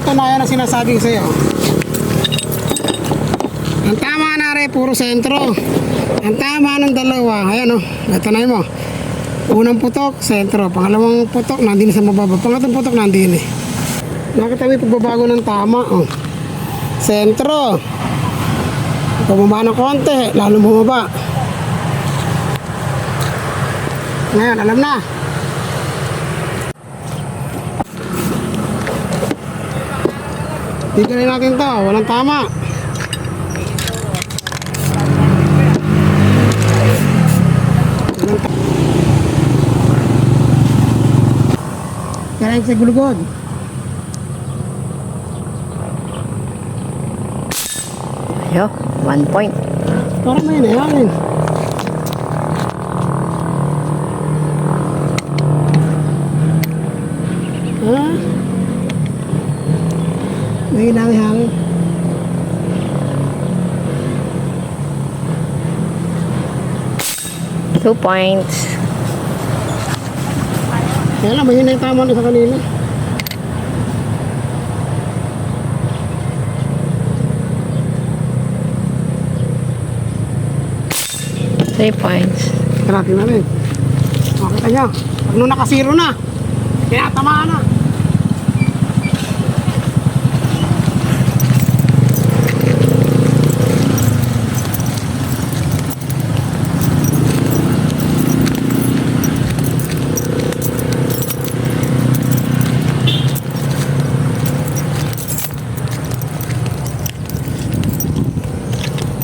napatunayan ang sinasabi ko sa'yo. Ang tama na rin, puro sentro. Ang tama ng dalawa, ayan o, natanay mo. Unang putok, sentro. Pangalawang putok, nandun sa mababa. Pangatong putok, nandun eh. Nakita mo yung pagbabago ng tama, oh. Sentro. Bumaba ng konti, lalo bumaba. Ngayon, alam na. Tignan natin to, walang tama. Kaya sa gulugod. Yo, 1 point. Parang may nahangin. Ha? May hangin. 2 points. Kaya lang, mahina yung tama na sa kanila. Three points. Karating na rin. Makita nyo, pag nung nakasiro na, tinatamaan na.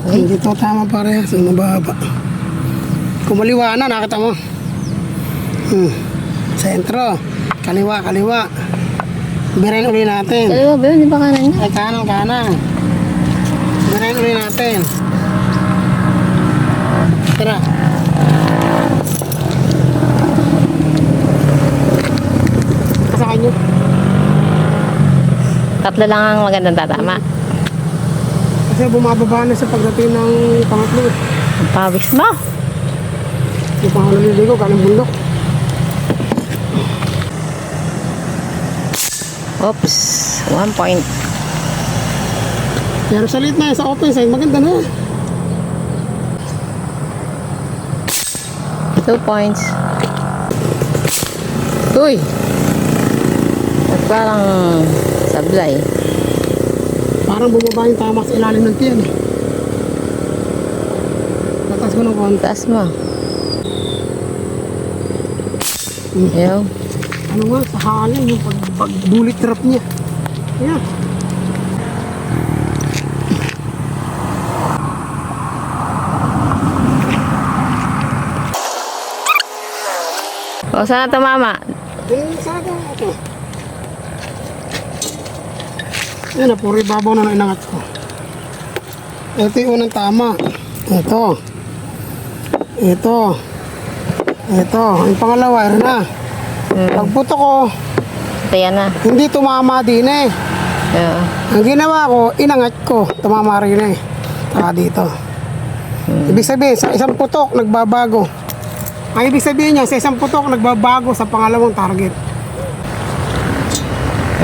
Hindi to tama parehas, mababa. Kumaliwa na, nakita mo. Sentro, kaliwa. Birain uli natin. Kaliwa ba yun? Di ba kanan niya? Ay, kanan. Birain uli natin. Tara. Kasakay nyo. Tatlo lang ang magandang tatama. Kasi bumababa na sa pagdating ng pangatlo. Ang pawis mo. Hindi pa ako naliligo, kaling bundok. Oops, 1 point. Pero sa late na, sa open side, maganda na. 2 points. Uy! At parang sablay. Parang bumaba yung tama sa ilalim ng tiyan eh. Tatas ko ng konti. Taas mo. Yo. Ano nga, sa halin yung pag-bullet trap niya. Ayan. O, saan na tumama? Saan ito? Ayan na, puro ibabaw na inangat ko. Ito yung unang tama. Ito. Yung pangalawa, yun na. Pagputo ko, Kaya na. hindi tumama din eh. Yo. Ang ginawa ko, inangat ko. Tumama rin eh. Saka dito. Ibig sabihin, sa isang putok, nagbabago. Ang ibig sabihin niya, sa isang putok, nagbabago sa pangalawang target.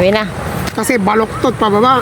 Uwi na. Kasi baloktot pababa.